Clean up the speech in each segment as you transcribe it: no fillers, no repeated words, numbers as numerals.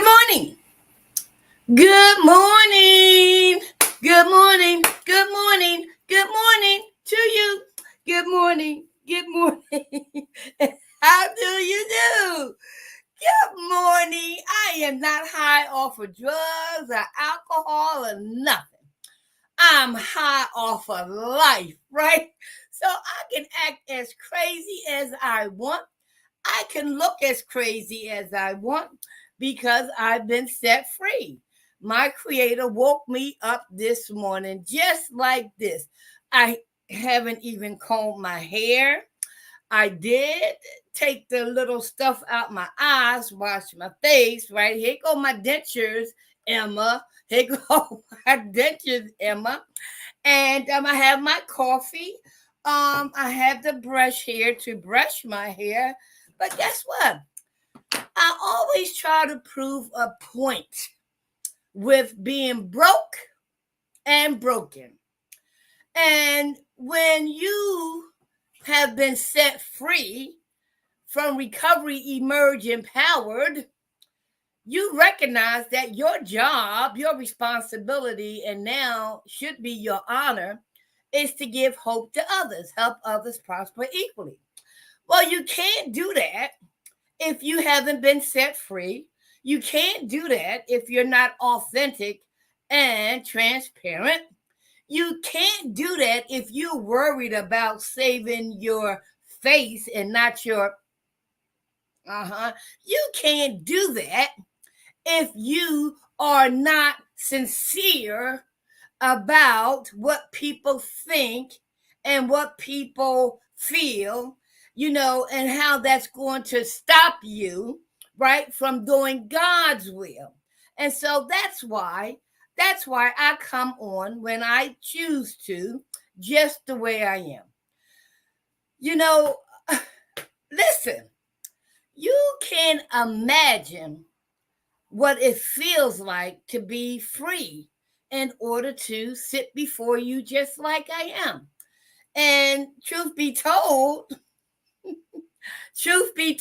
morning. Good morning. Good morning. Good morning. Good morning to you. Good morning. Good morning. How do you do? Good morning. I am not high off of drugs or alcohol or nothing. I'm high off of life, right? So I can act as crazy as I want. I can look as crazy as I want because I've been set free. My creator woke me up this morning just like this. I haven't even combed my hair. I did take the little stuff out my eyes, wash my face, right? Here go my dentures, Emma. Here go my dentures, Emma. And I have my coffee. I have the brush here to brush my hair. But guess what? I always try to prove a point with being broke and broken. And when you have been set free from recovery, emerge empowered, you recognize that your job, your responsibility, and now should be your honor is to give hope to others, help others prosper equally. Well, you can't do that if you haven't been set free. You can't do that if you're not authentic and transparent. You can't do that if you're worried about saving your face and not your You can't do that if you are not sincere about what people think and what people feel, and how that's going to stop you, right, from doing God's will. And so that's why I come on when I choose to, just the way I am. You know, listen, you can imagine what it feels like to be free in order to sit before you just like I am. And truth be told, see,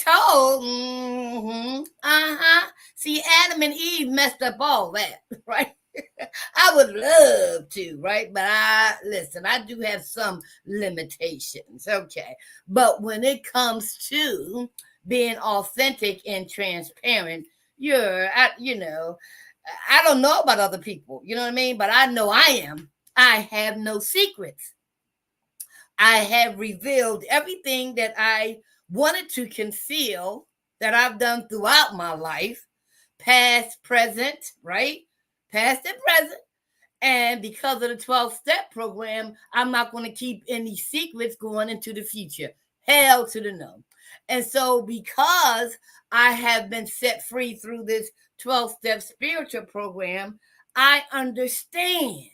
Adam and Eve messed up all that, right? I would love to, right? But I do have some limitations, okay? But when it comes to being authentic and transparent, I don't know about other people, you know what I mean? But I know I am. I have no secrets. I have revealed everything that I wanted to conceal that I've done throughout my life, past, present, right? Past and present. And because of the 12 step program, I'm not going to keep any secrets going into the future. Hell to the no. And so, because I have been set free through this 12 step spiritual program, I understand.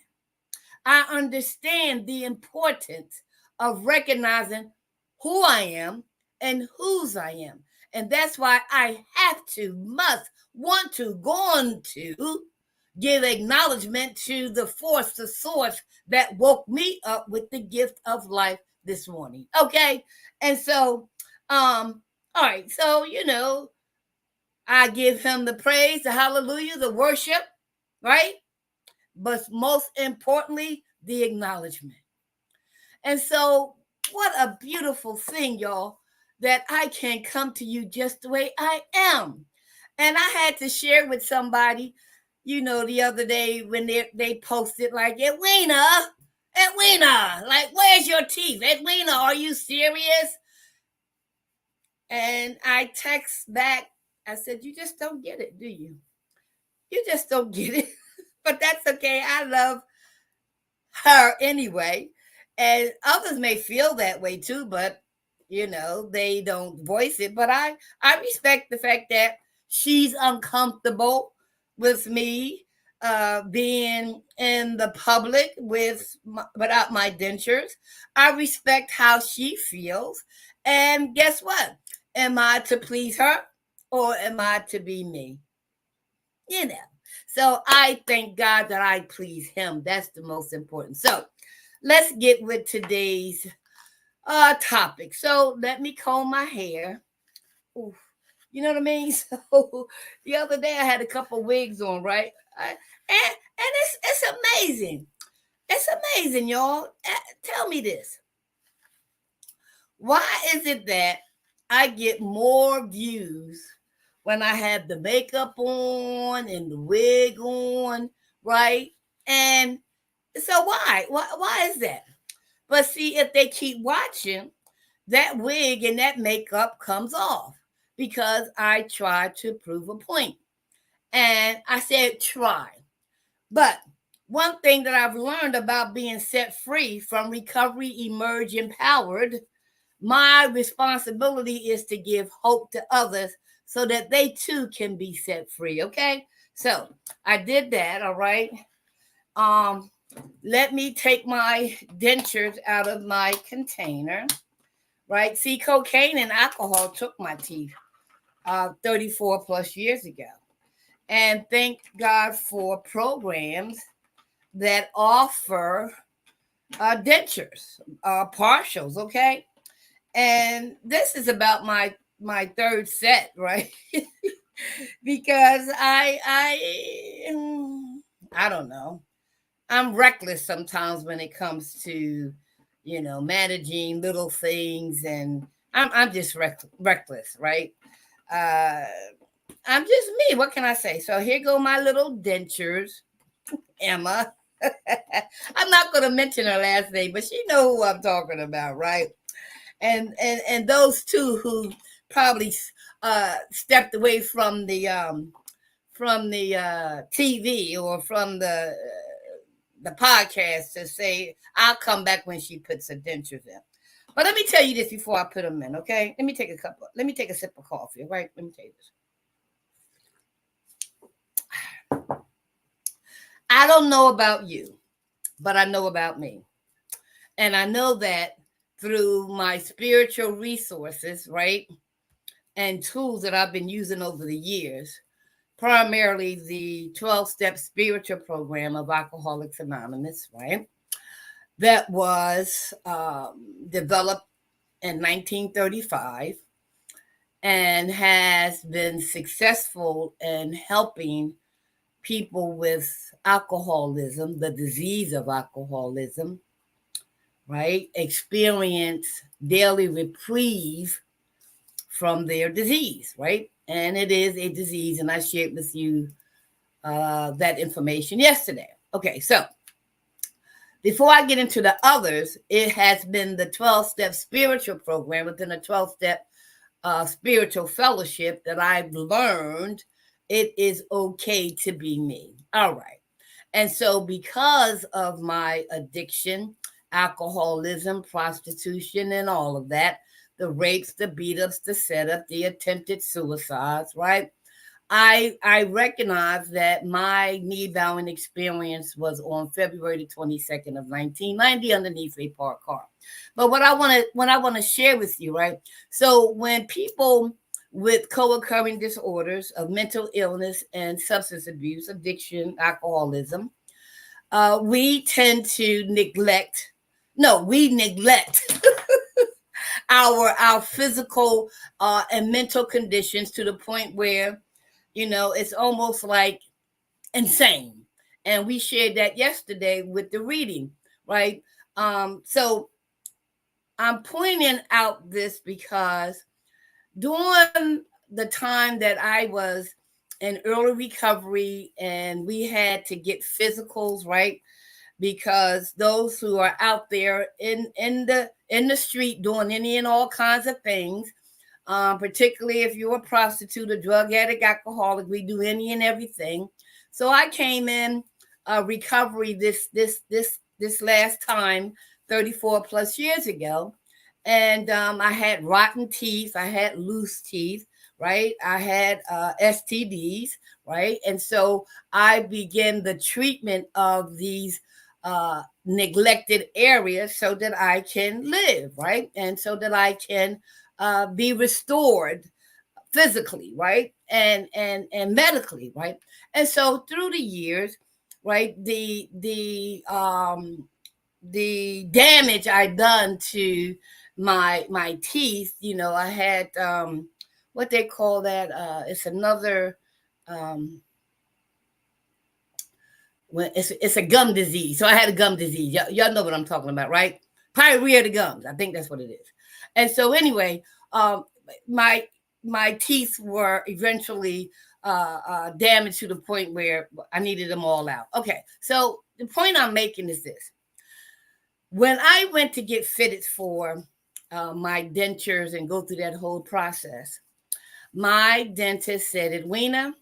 I understand the importance of recognizing who I am and whose I am. And that's why I have to, must, want to, going to give acknowledgement to the force, the source that woke me up with the gift of life this morning. Okay. And so, all right. So, I give him the praise, the hallelujah, the worship, right? But most importantly, the acknowledgement. And so, what a beautiful thing, y'all, that I can come to you just the way I am. And I had to share with somebody, the other day when they posted like, Edwina, like, where's your teeth? Edwina, are you serious? And I text back, I said, you just don't get it, do you? You just don't get it. But that's okay. I love her anyway. And others may feel that way too, but they don't voice it. But I respect the fact that she's uncomfortable with me being in the public without my dentures. I respect how she feels. And guess what? Am I to please her or am I to be me? So I thank God that I please him. That's the most important. So let's get with today's topic. So let me comb my hair. Oof. You know what I mean? So the other day I had a couple wigs on, right? And it's amazing. It's amazing, y'all. Tell me this. Why is it that I get more views when I have the makeup on and the wig on, right? And so why is that? But see, if they keep watching, that wig and that makeup comes off because I try to prove a point. And I said try. But one thing that I've learned about being set free from recovery, emerge empowered, my responsibility is to give hope to others so that they too can be set free. Okay. So I did that. All right. Um, let me take my dentures out of my container. Right. See, cocaine and alcohol took my teeth 34 plus years ago. And thank God for programs that offer dentures, partials, okay? And this is about my third set, right? Because I don't know. I'm reckless sometimes when it comes to, managing little things, and I'm just reckless, right? Uh, I'm just me. What can I say? So here go my little dentures, Emma. I'm not going to mention her last name, but she know who I'm talking about, right? And those two who probably stepped away from the TV or from the podcast to say I'll come back when she puts her dentures in. But let me tell you this before I put them in, okay? Let me take a couple. Let me take a sip of coffee, right? Let me tell you this. I don't know about you, but I know about me. And I know that through my spiritual resources, right? And tools that I've been using over the years, primarily the 12-step spiritual program of Alcoholics Anonymous, right? That was developed in 1935 and has been successful in helping people with alcoholism, the disease of alcoholism, right, experience daily reprieve from their disease, right? And it is a disease, and I shared with you that information yesterday. Okay, so before I get into the others, it has been the 12-step spiritual program within a 12-step spiritual fellowship that I've learned it is okay to be me. All right. And so, because of my addiction, alcoholism, prostitution, and all of that, the rapes, the beat ups, the setup, the attempted suicides, right? I recognize that my knee bowing experience was on February the 22nd of 1990 underneath a parked car. But what I want to share with you, right? So when people with co-occurring disorders of mental illness and substance abuse, addiction, alcoholism, we tend to neglect. No, we neglect our physical and mental conditions to the point where it's almost like insane. And we shared that yesterday with the reading, right? So I'm pointing out this because during the time that I was in early recovery and we had to get physicals, right? Because those who are out there in the street doing any and all kinds of things, particularly if you're a prostitute, a drug addict, alcoholic, we do any and everything. So I came in recovery this last time, 34 plus years ago, and I had rotten teeth, I had loose teeth, right? I had STDs, right? And so I began the treatment of these neglected areas so that I can live, right? And so that I can be restored physically, right, and medically, right. And so through the years, right, the damage I done to my teeth, I had what they call that. It's another when it's a gum disease. So I had a gum disease. Y'all know what I'm talking about, right? Pyorrhea of the gums. I think that's what it is. And so anyway, um, my my teeth were eventually damaged to the point where I needed them all out. Okay, so the point I'm making is this: when I went to get fitted for my dentures and go through that whole process, my dentist said, Edwina,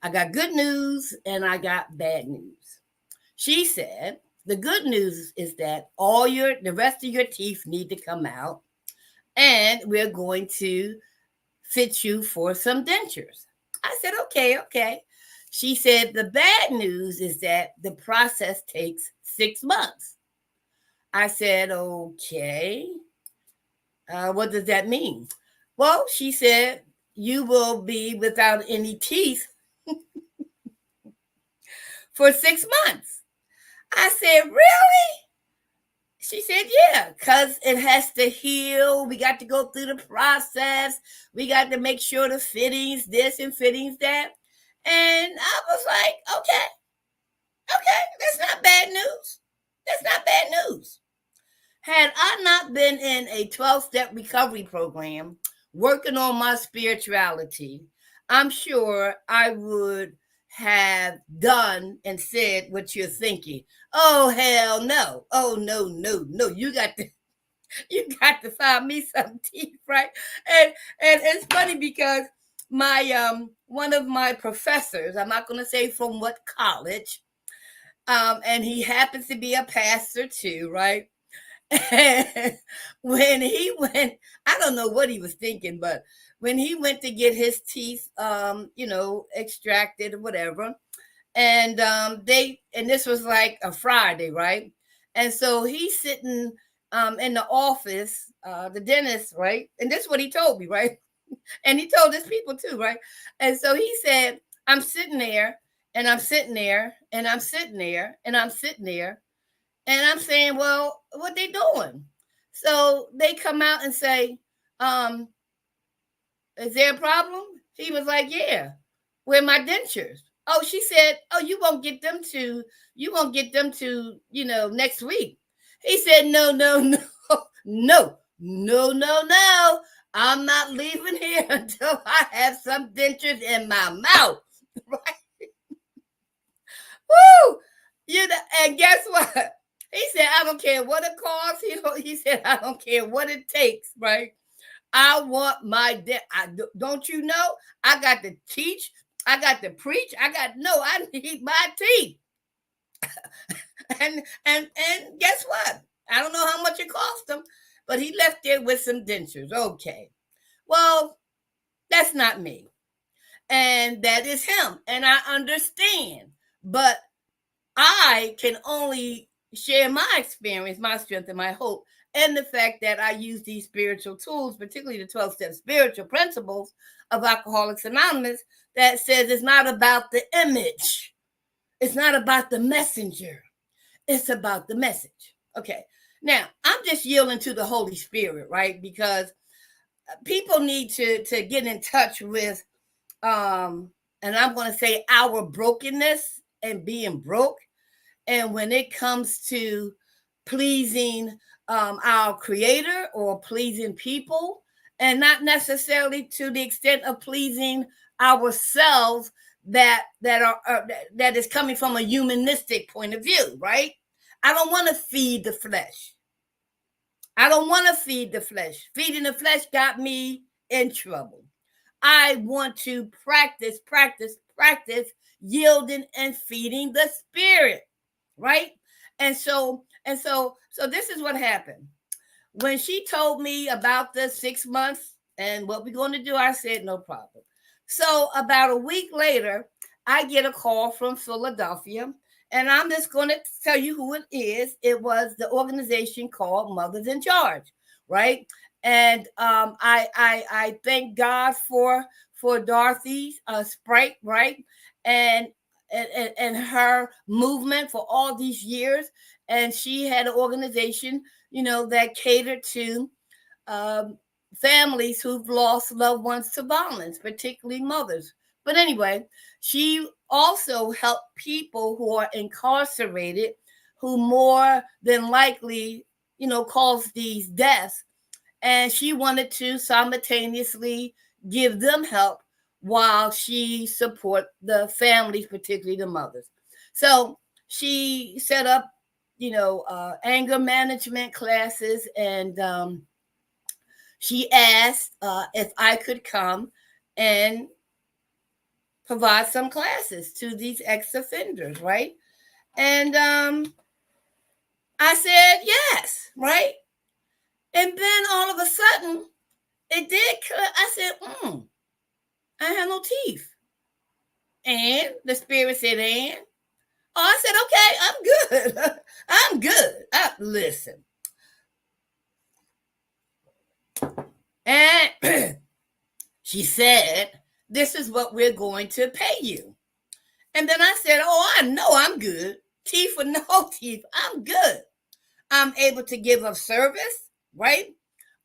I got good news and I got bad news. She said, the good news is that the rest of your teeth need to come out and we're going to fit you for some dentures. I said, okay, okay. She said, the bad news is that the process takes 6 months. I said, okay. What does that mean? Well, she said, you will be without any teeth for 6 months. I said, really? She said, yeah, because it has to heal. We got to go through the process. We got to make sure the fittings this and fittings that. And I was like, okay, that's not bad news. That's not bad news. Had I not been in a 12-step recovery program working on my spirituality, I'm sure I would have done and said what you're thinking. Oh hell no. Oh no, no, no. You got to find me some teeth, right? And it's funny because my one of my professors, I'm not gonna say from what college, and he happens to be a pastor too, right? When he went, I don't know what he was thinking, but when he went to get his teeth, extracted or whatever, and and this was like a Friday, right? And so he's sitting in the office, the dentist, right? And this is what he told me, right? And he told his people too, right? And so he said, I'm sitting there, and I'm sitting there, and I'm sitting there, and I'm sitting there, and I'm saying, well, what they doing? So they come out and say, um, is there a problem? He was like, yeah. Where my dentures? Oh, she said, oh, you won't get them to, next week. He said, no, no, no, no, no, no, no. I'm not leaving here until I have some dentures in my mouth. Right? Woo! And guess what? He said, I don't care what it costs. He said, I don't care what it takes, right? I want my don't you know? I got to teach. I got to preach. I need my teeth. and guess what? I don't know how much it cost him, but he left there with some dentures. Okay. Well, that's not me. And that is him. And I understand. But I can only share my experience, my strength, and my hope, and the fact that I use these spiritual tools, particularly the 12-step spiritual principles of Alcoholics Anonymous, that says it's not about the image, it's not about the messenger, it's about the message. Okay, now I'm just yielding to the Holy Spirit, right? Because people need to get in touch with, and I'm going to say our brokenness and being broke. And when it comes to pleasing our creator or pleasing people, and not necessarily to the extent of pleasing ourselves, that is coming from a humanistic point of view, right? I don't want to feed the flesh. I don't want to feed the flesh. Feeding the flesh got me in trouble. I want to practice yielding and feeding the spirit, right? And so this is what happened. When she told me about the 6 months and what we're going to do, I said no problem. So about a week later, I get a call from Philadelphia, and I'm just going to tell you who it is. It was the organization called Mothers in Charge, right? And I thank God for Dorothy Sprite, right? And and her movement for all these years. And she had an organization, that catered to um, families who've lost loved ones to violence, particularly mothers. But anyway, she also helped people who are incarcerated who more than likely, cause these deaths. And she wanted to simultaneously give them help while she support the families, particularly the mothers. So she set up, anger management classes, and she asked if I could come and provide some classes to these ex-offenders, right? And I said yes, right? And then all of a sudden, it did. I said, I have no teeth. And the spirit said, and? Oh, I said, okay, I'm good. I'm good. Listen. And she said, this is what we're going to pay you. And then I said, oh, I know I'm good. Teeth or no teeth, I'm good. I'm able to give a service, right,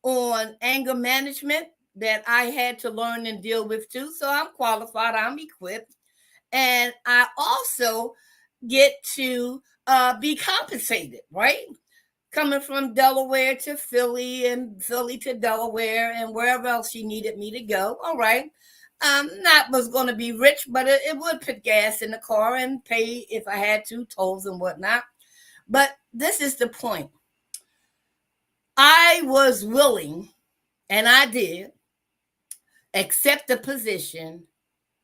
on anger management that I had to learn and deal with too. So I'm qualified, I'm equipped. And I also get to be compensated, right? Coming from Delaware to Philly and Philly to Delaware and wherever else she needed me to go. All right. Not was going to be rich, but it would put gas in the car and pay if I had to, tolls and whatnot. But this is the point. I was willing, and I did, accept the position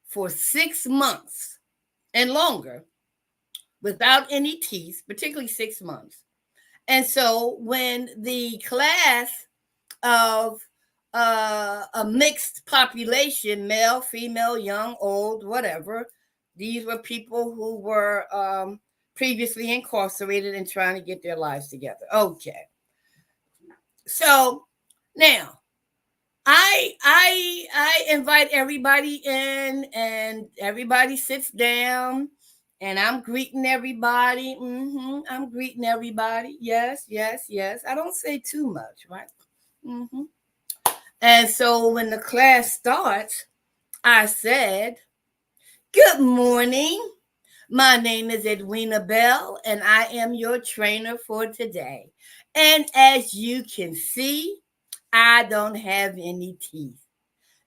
for 6 months and longer without any teeth, particularly 6 months. And so when the class of a mixed population, male, female, young, old, whatever, these were people who were previously incarcerated and trying to get their lives together. Okay. So now I invite everybody in, and everybody sits down, and I'm greeting everybody. I'm greeting everybody. Yes, yes, yes. I don't say too much, right? And so when the class starts, I said, "Good morning. My name is Edwina Bell, and I am your trainer for today. And as you can see, I don't have any teeth.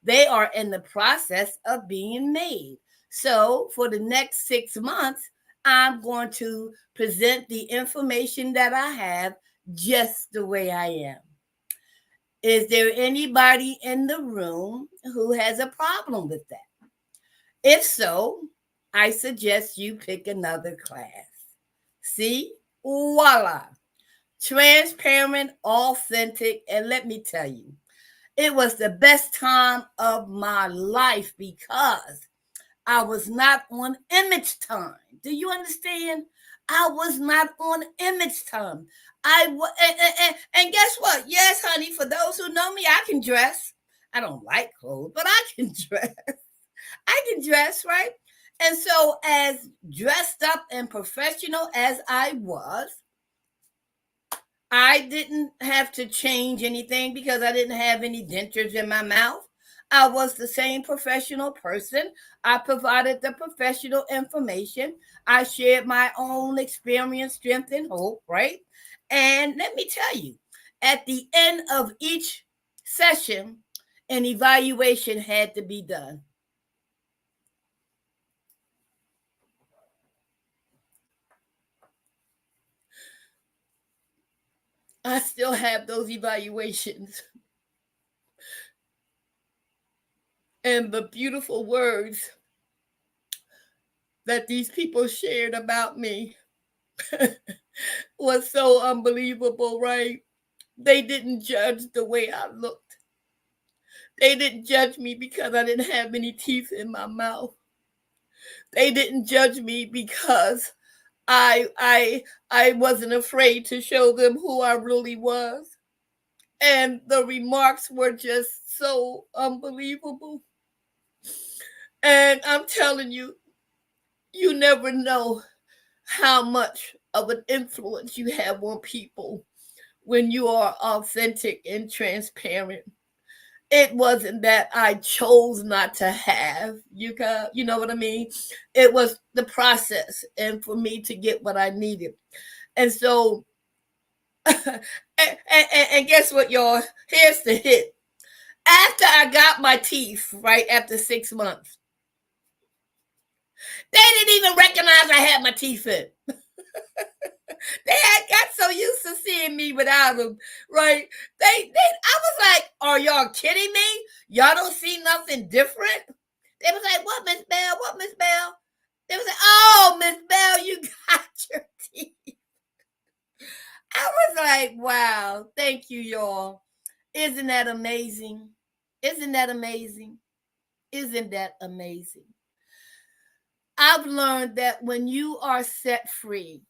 They are in the process of being made. So for the next 6 months, I'm going to present the information that I have just the way I am. Is there anybody in the room who has a problem with that? If so, I suggest you pick another class. See? Voila. Transparent, authentic, and let me tell you, it was the best time of my life because I was not on image time. Do you understand? I was not on image time. And guess what? Yes, honey, for those who know me, I can dress. I don't like clothes, but I can dress. I can dress, right? And so, as dressed up and professional as I was, I didn't have to change anything because I didn't have any dentures in my mouth. I was the same professional person. I provided the professional information. I shared my own experience, strength, and hope, right? And let me tell you, at the end of each session, an evaluation had to be done. I still have those evaluations. And the beautiful words that these people shared about me was so unbelievable, right? They didn't judge the way I looked. They didn't judge me because I didn't have any teeth in my mouth. They didn't judge me because I wasn't afraid to show them who I really was. And the remarks were just so unbelievable. And I'm telling you, you never know how much of an influence you have on people when you are authentic and transparent. It wasn't that I chose not to have you know what I mean? It was the process and for me to get what I needed. And so and guess what, y'all? Here's the hit. After I got my teeth, right after 6 months, they didn't even recognize I had my teeth in. They had got so used to seeing me without them, right? I was like, are y'all kidding me? Y'all don't see nothing different? They was like, what, Miss Bell? What, Miss Bell? They was like, oh, Miss Bell, you got your teeth. I was like, wow, thank you, y'all. Isn't that amazing? Isn't that amazing? Isn't that amazing? I've learned that when you are set free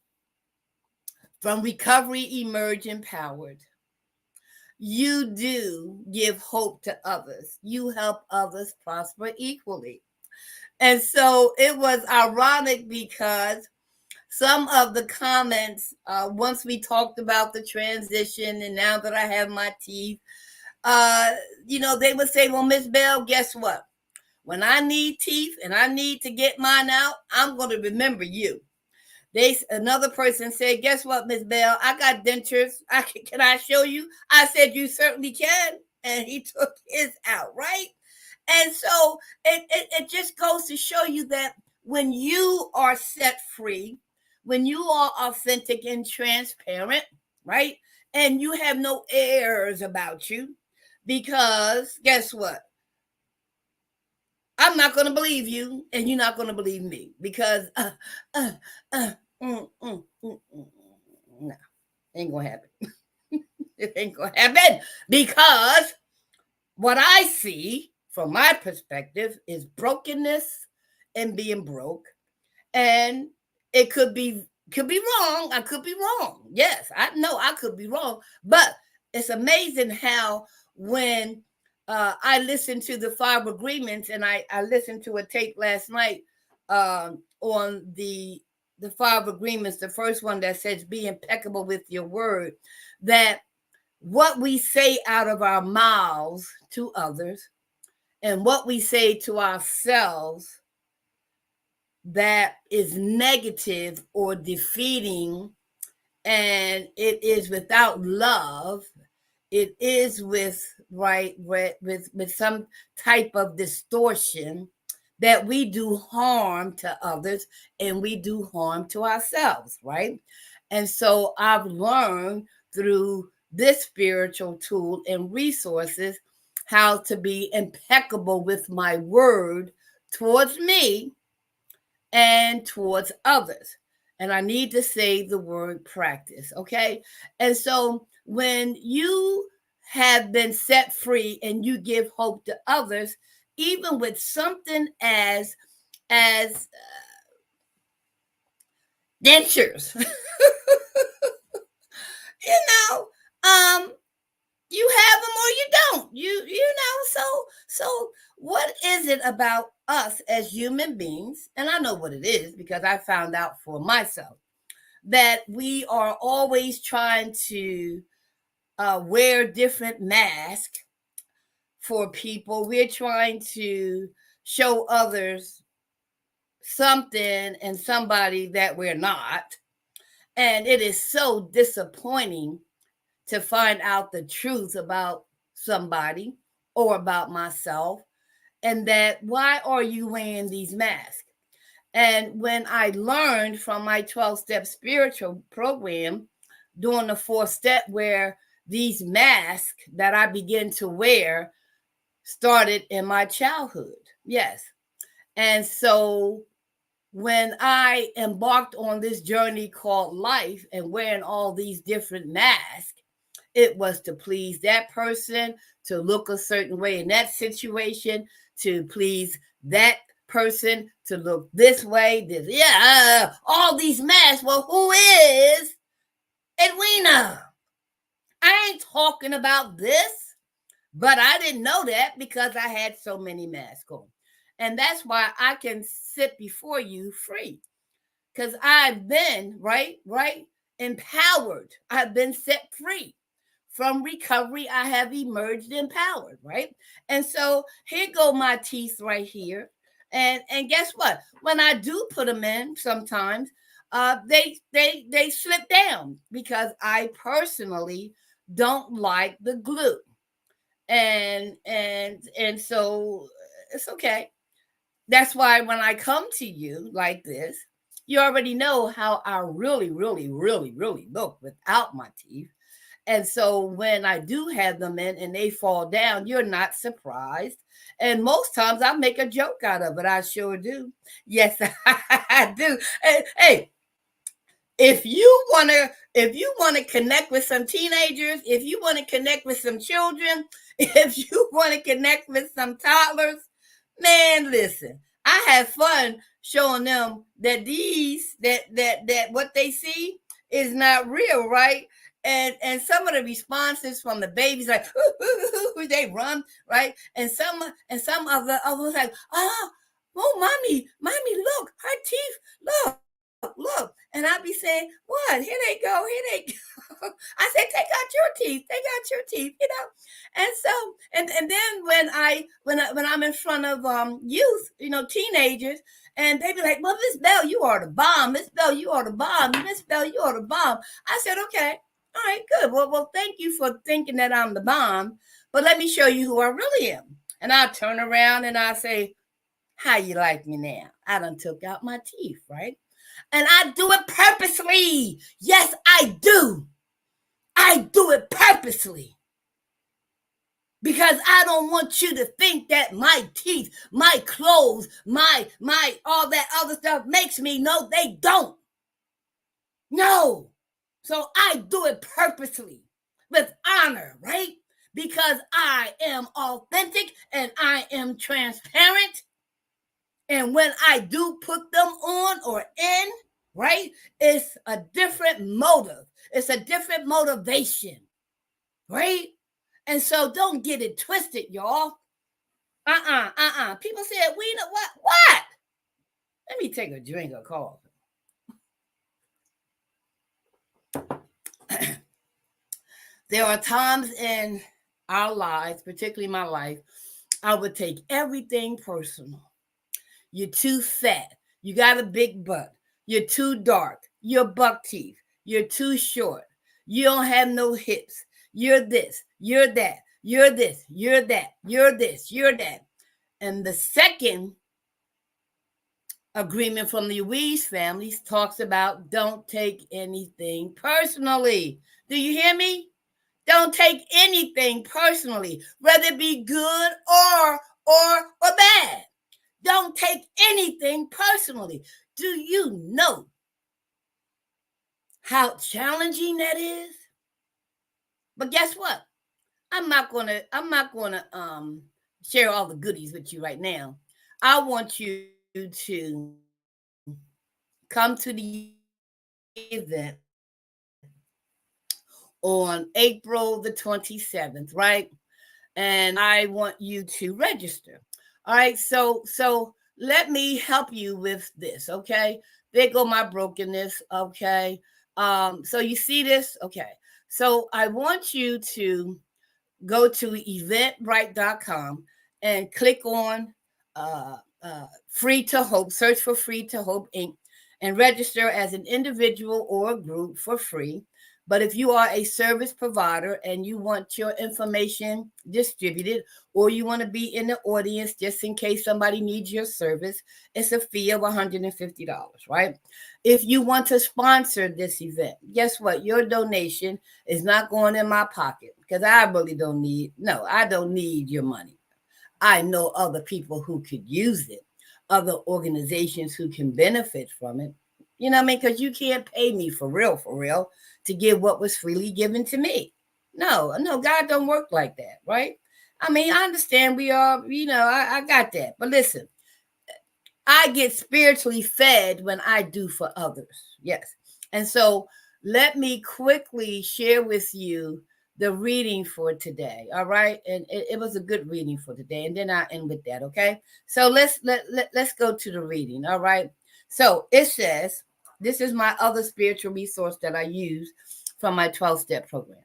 from recovery, emerge empowered, you do give hope to others. You help others prosper equally. And so it was ironic because some of the comments, once we talked about the transition and now that I have my teeth, they would say, well, Miss Bell, guess what? When I need teeth and I need to get mine out, I'm going to remember you. Another person said, guess what, Miss Bell? I got dentures. Can I show you? I said, you certainly can. And he took his out, right? And so it just goes to show you that when you are set free, when you are authentic and transparent, right? And you have no airs about you, because guess what? I'm not going to believe you, and you're not going to believe me, because no, ain't going to happen. It ain't going to happen, because what I see from my perspective is brokenness and being broke, and it could be wrong. I could be wrong. Yes, I know I could be wrong, but it's amazing how when I listened to the 5 agreements, and I listened to a tape last night on the 5 agreements. The first one that says, "Be impeccable with your word," that what we say out of our mouths to others and what we say to ourselves that is negative or defeating, and it is without love, it is with some type of distortion, that we do harm to others and we do harm to ourselves, right? And so I've learned through this spiritual tool and resources how to be impeccable with my word towards me and towards others. And I need to say the word practice, okay? And so when you have been set free and you give hope to others, even with something as dentures, you know, you have them or you don't. So what is it about us as human beings? And I know what it is because I found out for myself that we are always trying to wear different masks for people. We're trying to show others something and somebody that we're not. And it is so disappointing to find out the truth about somebody or about myself, and that why are you wearing these masks? And when I learned from my 12-step spiritual program, doing the 4th step, where these masks that I began to wear started in my childhood. Yes. And so when I embarked on this journey called life and wearing all these different masks, it was to please that person, to look a certain way in that situation, to please that person, to look this way. All these masks. Well, who is Edwina? I ain't talking about this, but I didn't know that because I had so many masks on. And that's why I can sit before you free, because I've been right empowered. I've been set free from recovery, I have emerged empowered, right? And so here go my teeth right here. And guess what? When I do put them in, sometimes they slip down because I personally don't like the glue. And so it's okay. That's why when I come to you like this, you already know how I really, really, really, really look without my teeth. And so when I do have them in and they fall down, you're not surprised. And most times I make a joke out of it. I sure do. Yes, I do. Hey, if you want to connect with some teenagers, if you want to connect with some children, if you want to connect with some toddlers, man, listen, I have fun showing them that that what they see is not real, right? And some of the responses from the babies like they run, right? And some of the others like, oh, mommy, look, her teeth, look. And I'd be saying, what? Here they go. I said, take out your teeth, And so, and then when I'm in front of youth, teenagers, and they be like, well, Miss Bell, you are the bomb. Miss Bell, you are the bomb. Miss Bell, you are the bomb. I said, okay, all right, good. Well, thank you for thinking that I'm the bomb, but let me show you who I really am. And I turn around and I say, how you like me now? I done took out my teeth, right? And I do it purposely. Yes, I do. I do it purposely. Because I don't want you to think that my teeth, my clothes, my all that other stuff makes me. No, they don't. No. So I do it purposely with honor, right? Because I am authentic and I am transparent. And when I do put them on or in, right, it's a different motive. It's a different motivation, right? And so don't get it twisted, y'all. People said, we know what? Let me take a drink of coffee. There are times in our lives, particularly my life, I would take everything personal. You're too fat. You got a big butt. You're too dark. You're buck teeth. You're too short. You don't have no hips. You're this. You're that. You're this. You're that. You're this. You're that. And the second agreement from the Louise families talks about don't take anything personally. Do you hear me? Don't take anything personally, whether it be good or bad. Don't take anything personally. Do you know how challenging that is? But guess what? I'm not gonna share all the goodies with you right now. I want you to come to the event on April the 27th, right? And I want you to register. All right, so let me help you with this, okay? There go my brokenness, okay? So you see this? Okay. So I want you to go to eventbrite.com and click on Free to Hope, search for Free to Hope Inc., and register as an individual or a group for free. But if you are a service provider and you want your information distributed, or you want to be in the audience just in case somebody needs your service, it's a fee of $150, right? If you want to sponsor this event, guess what? Your donation is not going in my pocket because I really don't need your money. I know other people who could use it, other organizations who can benefit from it. You know what I mean? Because you can't pay me for real, to give what was freely given to me. No, God don't work like that, right? I mean, I understand we are, I got that. But listen, I get spiritually fed when I do for others. Yes. And so let me quickly share with you the reading for today. All right. And it was a good reading for today. And then I end with that. Okay. So let's go to the reading. All right. So it says, this is my other spiritual resource that I use from my 12-step program.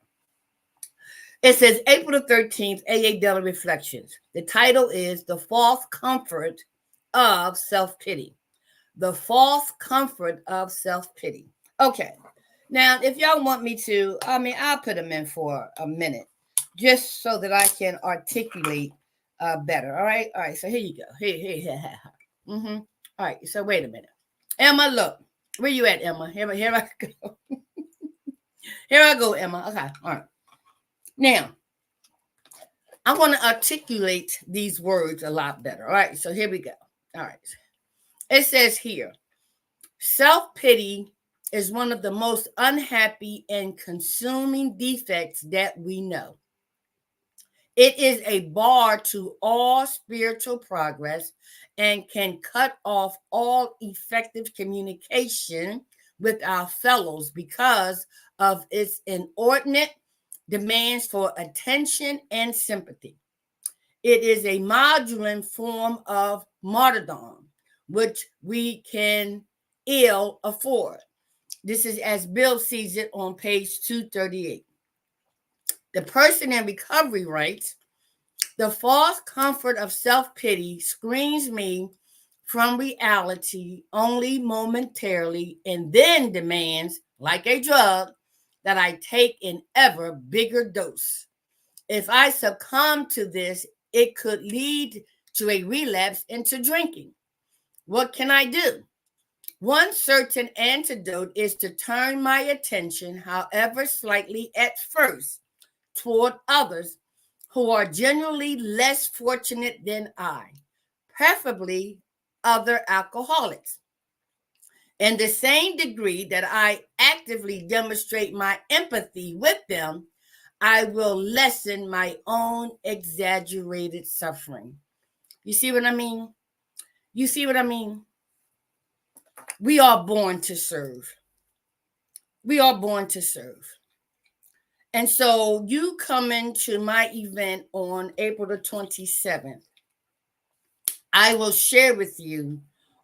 It says April the 13th, AA Daily Reflections. The title is The False Comfort of Self-Pity. The False Comfort of Self-Pity. Okay. Now, if y'all want me to, I'll put them in for a minute just so that I can articulate better. All right. All right. So here you go. Here. Mm-hmm. All right. So wait a minute. Emma, look. Where you at, Emma? Here I go. Here I go, Emma. Okay. All right. Now, I want to articulate these words a lot better. All right. So here we go. All right. It says here, self-pity is one of the most unhappy and consuming defects that we know. It is a bar to all spiritual progress and can cut off all effective communication with our fellows because of its inordinate demands for attention and sympathy. It is a modular form of martyrdom, which we can ill afford. This is as Bill sees it on page 238. The person in recovery writes, the false comfort of self-pity screens me from reality only momentarily and then demands, like a drug, that I take an ever bigger dose. If I succumb to this, it could lead to a relapse into drinking. What can I do? One certain antidote is to turn my attention, however slightly at first, toward others who are generally less fortunate than I, preferably other alcoholics. In the same degree that I actively demonstrate my empathy with them, I will lessen my own exaggerated suffering. You see what I mean? You see what I mean? We are born to serve. We are born to serve. And so you come into my event on April the 27th. I will share with you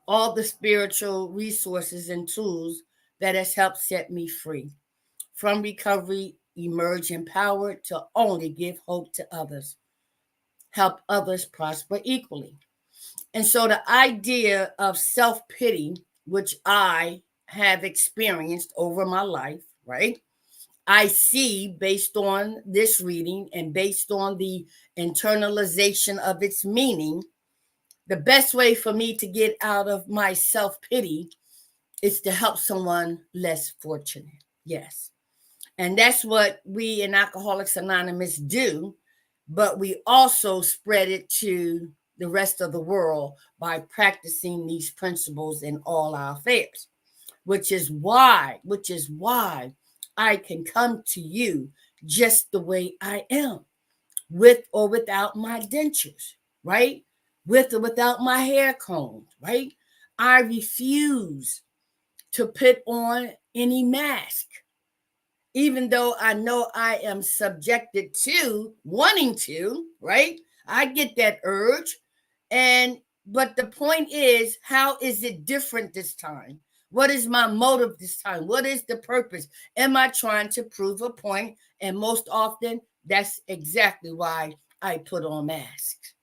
all the spiritual resources and tools that has helped set me free from recovery, emerge empowered to only give hope to others, help others prosper equally. And so the idea of self-pity, which I have experienced over my life, right? I see based on this reading and based on the internalization of its meaning, the best way for me to get out of my self-pity is to help someone less fortunate. Yes. And that's what we in Alcoholics Anonymous do, but we also spread it to the rest of the world by practicing these principles in all our affairs, which is why I can come to you just the way I am, with or without my dentures, right? With or without my hair combed, right? I refuse to put on any mask, even though I know I am subjected to wanting to, right? I get that urge. But the point is, how is it different this time? What is my motive this time? What is the purpose? Am I trying to prove a point? And most often, that's exactly why I put on masks.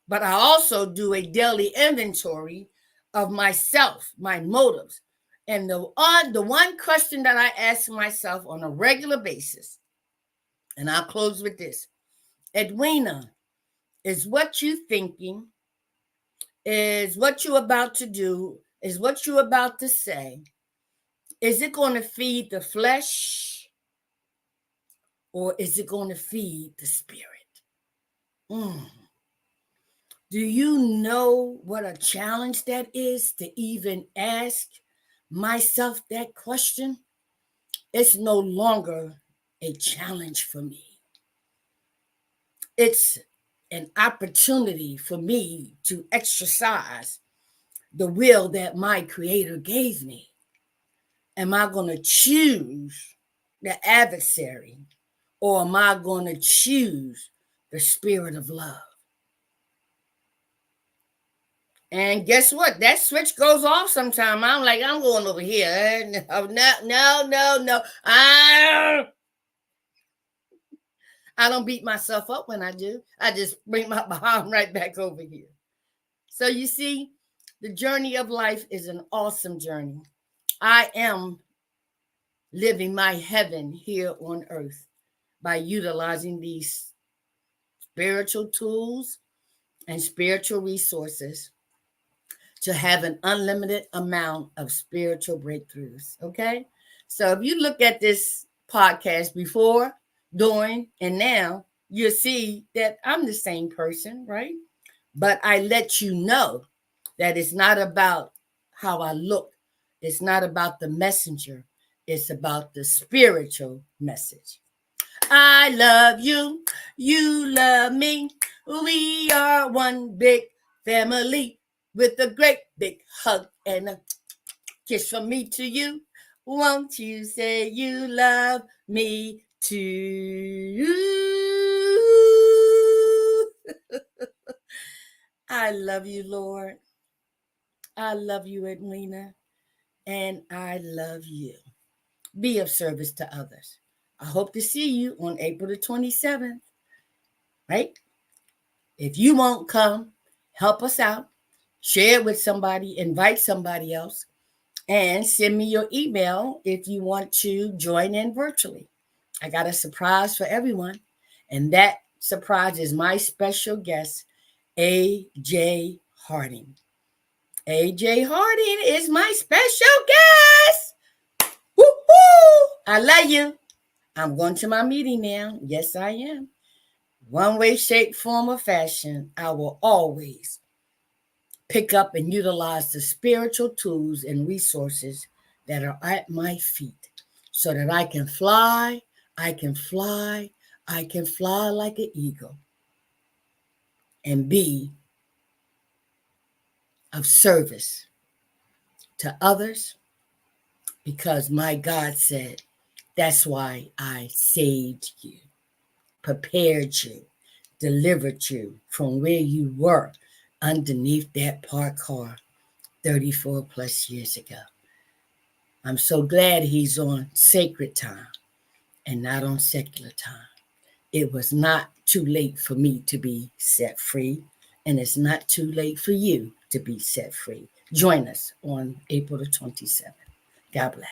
But I also do a daily inventory of myself, my motives. And the one question that I ask myself on a regular basis, and I'll close with this. Edwina, is what you thinking, is what you about to do, is what you about to say, is it going to feed the flesh or is it going to feed the spirit? Do you know what a challenge that is to even ask myself that question? It's no longer a challenge for me. It's an opportunity for me to exercise the will that my Creator gave me. Am I going to choose the adversary or am I going to choose the spirit of love? And guess what? That switch goes off sometime. I'm like, I'm going over here. No. I don't beat myself up when I do. I just bring my behind right back over here. So you see, the journey of life is an awesome journey. I am living my heaven here on earth by utilizing these spiritual tools and spiritual resources to have an unlimited amount of spiritual breakthroughs. Okay. So if you look at this podcast before, during, and now, you'll see that I'm the same person, right? But I let you know that it's not about how I look, it's not about the messenger, it's about the spiritual message. I love you, you love me. We are one big family with a great big hug and a kiss from me to you. Won't you say you love me too? I love you, Lord. I love you, Edwina, and I love you. Be of service to others. I hope to see you on April the 27th, right? If you won't come, help us out. Share it with somebody, invite somebody else, and send me your email if you want to join in virtually. I got a surprise for everyone, and that surprise is my special guest, A.J. Harding. A.J. Harding is my special guest. Woo-hoo! I love you. I'm going to my meeting now. Yes, I am. One way, shape, form, or fashion, I will always pick up and utilize the spiritual tools and resources that are at my feet so that I can fly, I can fly, I can fly like an eagle and be of service to others because my God said, that's why I saved you, prepared you, delivered you from where you were underneath that parked car 34 plus years ago. I'm so glad he's on sacred time and not on secular time. It was not too late for me to be set free, and it's not too late for you to be set free. Join us on April the 27th. God bless.